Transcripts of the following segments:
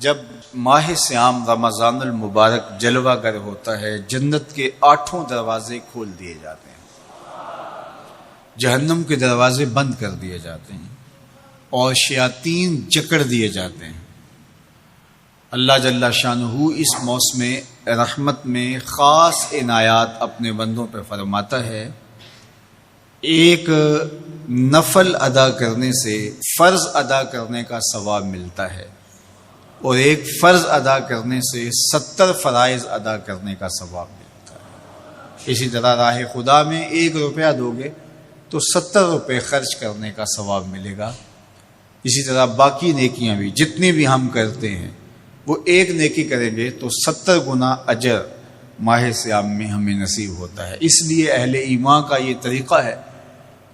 جب ماہ صیام رمضان المبارک جلوہ گر ہوتا ہے، جنت کے 8 دروازے کھول دیے جاتے ہیں، جہنم کے دروازے بند کر دیے جاتے ہیں اور شیاطین جکڑ دیے جاتے ہیں۔ اللہ جل شانہ اس موسم رحمت میں خاص عنایات اپنے بندوں پہ فرماتا ہے۔ ایک نفل ادا کرنے سے فرض ادا کرنے کا ثواب ملتا ہے اور ایک فرض ادا کرنے سے 70 فرائض ادا کرنے کا ثواب ملتا ہے۔ اسی طرح راہ خدا میں 1 روپیہ دو گے تو 70 روپے خرچ کرنے کا ثواب ملے گا۔ اسی طرح باقی نیکیاں بھی جتنی بھی ہم کرتے ہیں، وہ ایک نیکی کریں گے تو 70 گنا اجر ماہ صیام میں ہمیں نصیب ہوتا ہے۔ اس لیے اہل ایمان کا یہ طریقہ ہے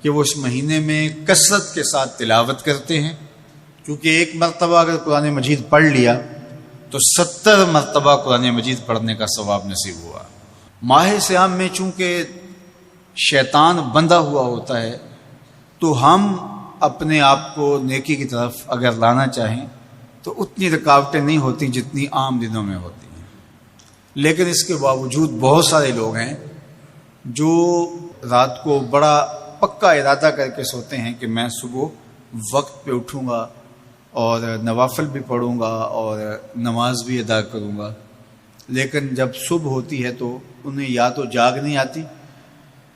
کہ وہ اس مہینے میں کثرت کے ساتھ تلاوت کرتے ہیں، کیونکہ ایک مرتبہ اگر قرآن مجید پڑھ لیا تو 70 مرتبہ قرآن مجید پڑھنے کا ثواب نصیب ہوا۔ ماہ صیام میں چونکہ شیطان بندھا ہوا ہوتا ہے تو ہم اپنے آپ کو نیکی کی طرف اگر لانا چاہیں تو اتنی رکاوٹیں نہیں ہوتی جتنی عام دنوں میں ہوتی ہیں، لیکن اس کے باوجود بہت سارے لوگ ہیں جو رات کو بڑا پکا ارادہ کر کے سوتے ہیں کہ میں صبح وقت پہ اٹھوں گا اور نوافل بھی پڑھوں گا اور نماز بھی ادا کروں گا، لیکن جب صبح ہوتی ہے تو انہیں یا تو جاگ نہیں آتی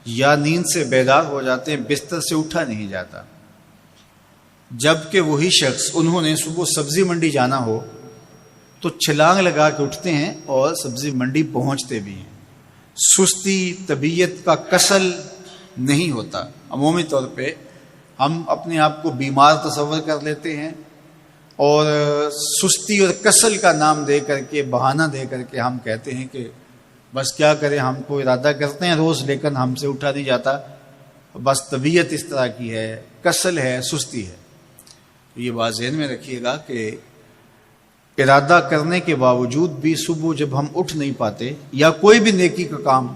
یا نیند سے بیدار ہو جاتے ہیں، بستر سے اٹھا نہیں جاتا۔ جبکہ وہی شخص انہوں نے صبح سبزی منڈی جانا ہو تو چھلانگ لگا کے اٹھتے ہیں اور سبزی منڈی پہنچتے بھی ہیں۔ سستی، طبیعت کا کسل نہیں ہوتا۔ عمومی طور پہ ہم اپنے آپ کو بیمار تصور کر لیتے ہیں اور سستی اور کسل کا نام دے کر کے، بہانہ دے کر کے ہم کہتے ہیں کہ بس کیا کریں، ہم کو ارادہ کرتے ہیں روز لیکن ہم سے اٹھا نہیں جاتا، بس طبیعت اس طرح کی ہے، کسل ہے، سستی ہے۔ یہ بات ذہن میں رکھیے گا کہ ارادہ کرنے کے باوجود بھی صبح جب ہم اٹھ نہیں پاتے یا کوئی بھی نیکی کا کام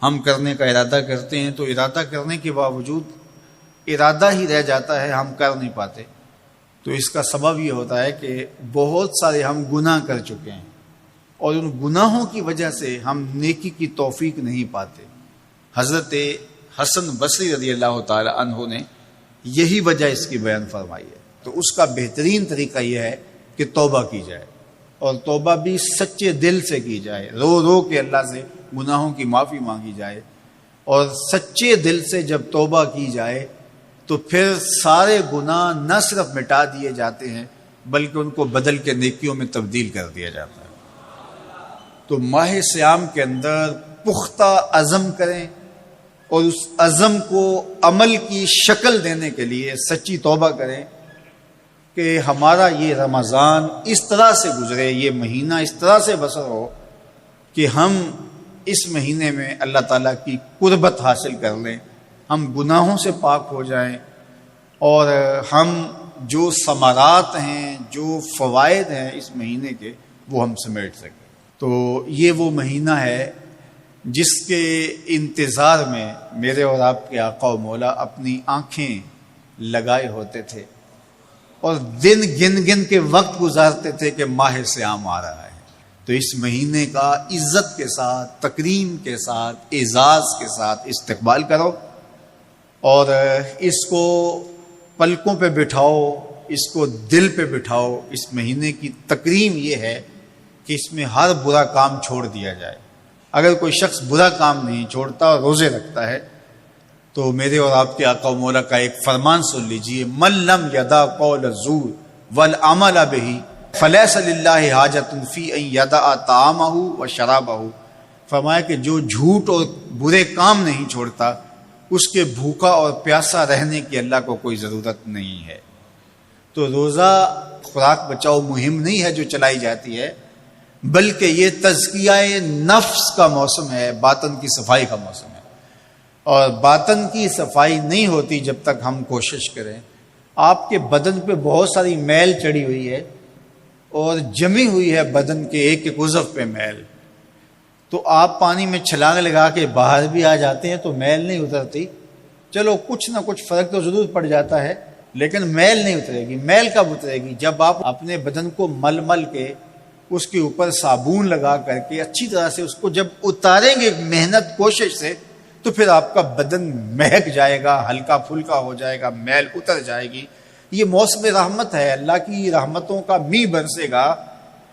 ہم کرنے کا ارادہ کرتے ہیں تو ارادہ کرنے کے باوجود ارادہ ہی رہ جاتا ہے، ہم کر نہیں پاتے، تو اس کا سبب یہ ہوتا ہے کہ بہت سارے ہم گناہ کر چکے ہیں اور ان گناہوں کی وجہ سے ہم نیکی کی توفیق نہیں پاتے۔ حضرت حسن بصری رضی اللہ تعالی عنہ نے یہی وجہ اس کی بیان فرمائی ہے۔ تو اس کا بہترین طریقہ یہ ہے کہ توبہ کی جائے، اور توبہ بھی سچے دل سے کی جائے، رو رو کے اللہ سے گناہوں کی معافی مانگی جائے، اور سچے دل سے جب توبہ کی جائے تو پھر سارے گناہ نہ صرف مٹا دیے جاتے ہیں بلکہ ان کو بدل کے نیکیوں میں تبدیل کر دیا جاتا ہے۔ تو ماہ صیام کے اندر پختہ عزم کریں اور اس عزم کو عمل کی شکل دینے کے لیے سچی توبہ کریں کہ ہمارا یہ رمضان اس طرح سے گزرے، یہ مہینہ اس طرح سے بسر ہو کہ ہم اس مہینے میں اللہ تعالیٰ کی قربت حاصل کر لیں، ہم گناہوں سے پاک ہو جائیں اور ہم جو ثمرات ہیں، جو فوائد ہیں اس مہینے کے، وہ ہم سمیٹ سکیں۔ تو یہ وہ مہینہ ہے جس کے انتظار میں میرے اور آپ کے آقا و مولا اپنی آنکھیں لگائے ہوتے تھے اور دن گن گن کے وقت گزارتے تھے کہ ماہ صیام آ رہا ہے۔ تو اس مہینے کا عزت کے ساتھ، تکریم کے ساتھ، اعزاز کے ساتھ استقبال کرو اور اس کو پلکوں پہ بٹھاؤ، اس کو دل پہ بٹھاؤ۔ اس مہینے کی تکریم یہ ہے کہ اس میں ہر برا کام چھوڑ دیا جائے۔ اگر کوئی شخص برا کام نہیں چھوڑتا اور روزے رکھتا ہے تو میرے اور آپ کے آقا و مولا کا ایک فرمان سن لیجئے، من لم یدع قول الزور والعمل بہ فلیس للہ حاجۃ فی ان یدع طعامہ وشرابہ۔ فرمایا کہ جو جھوٹ اور برے کام نہیں چھوڑتا اس کے بھوکا اور پیاسا رہنے کی اللہ کو کوئی ضرورت نہیں ہے۔ تو روزہ خوراک بچاؤ مہم نہیں ہے جو چلائی جاتی ہے، بلکہ یہ تزکیہ نفس کا موسم ہے، باطن کی صفائی کا موسم ہے، اور باطن کی صفائی نہیں ہوتی جب تک ہم کوشش کریں۔ آپ کے بدن پہ بہت ساری میل چڑھی ہوئی ہے اور جمی ہوئی ہے بدن کے ایک ایک عضو پہ میل، تو آپ پانی میں چھلانگ لگا کے باہر بھی آ جاتے ہیں تو میل نہیں اترتی، چلو کچھ نہ کچھ فرق تو ضرور پڑ جاتا ہے، لیکن میل نہیں اترے گی۔ میل کب اترے گی؟ جب آپ اپنے بدن کو مل مل کے اس کے اوپر صابن لگا کر کے اچھی طرح سے اس کو جب اتاریں گے محنت کوشش سے، تو پھر آپ کا بدن مہک جائے گا، ہلکا پھلکا ہو جائے گا، میل اتر جائے گی۔ یہ موسم رحمت ہے، اللہ کی رحمتوں کا می برسے گا،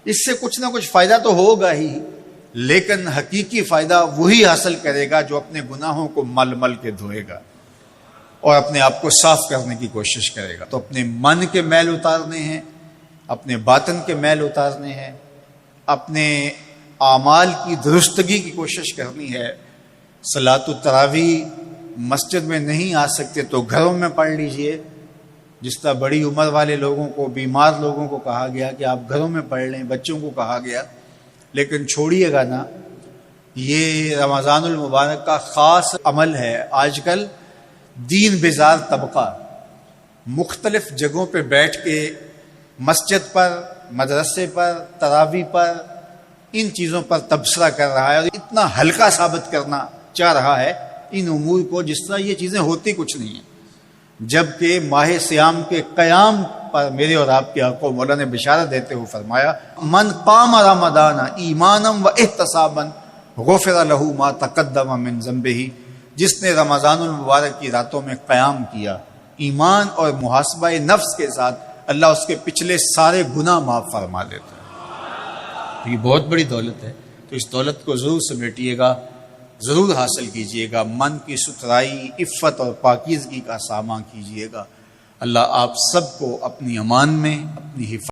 اس سے کچھ نہ کچھ فائدہ تو ہوگا ہی، لیکن حقیقی فائدہ وہی حاصل کرے گا جو اپنے گناہوں کو مل مل کے دھوئے گا اور اپنے آپ کو صاف کرنے کی کوشش کرے گا۔ تو اپنے من کے میل اتارنے ہیں، اپنے باطن کے میل اتارنے ہیں، اپنے اعمال کی درستگی کی کوشش کرنی ہے۔ صلاۃ التراویح مسجد میں نہیں آ سکتے تو گھروں میں پڑھ لیجئے، جس طرح بڑی عمر والے لوگوں کو، بیمار لوگوں کو کہا گیا کہ آپ گھروں میں پڑھ لیں، بچوں کو کہا گیا، لیکن چھوڑیے گا نا، یہ رمضان المبارک کا خاص عمل ہے۔ آج کل دین بیزار طبقہ مختلف جگہوں پہ بیٹھ کے مسجد پر، مدرسے پر، تراویح پر، ان چیزوں پر تبصرہ کر رہا ہے اور اتنا ہلکا ثابت کرنا چاہ رہا ہے ان امور کو، جس طرح یہ چیزیں ہوتی کچھ نہیں ہیں، جبکہ ماہ صیام کے قیام پر میرے اور آپ کے آقا مولا نے بشارت دیتے ہوئے فرمایا، من قام رمضان ایمانا و احتسابا غفر له ما تقدم من ذنبہ، جس نے رمضان المبارک کی راتوں میں قیام کیا ایمان اور محاسبہ نفس کے ساتھ، اللہ اس کے پچھلے سارے گناہ معاف فرما دیتا ہے۔ یہ بہت بڑی دولت ہے، تو اس دولت کو ضرور سمیٹیے گا، ضرور حاصل کیجئے گا، من کی ستھرائی، عفت اور پاکیزگی کا سامان کیجئے گا۔ اللہ آپ سب کو اپنی امان میں، اپنی حفاظت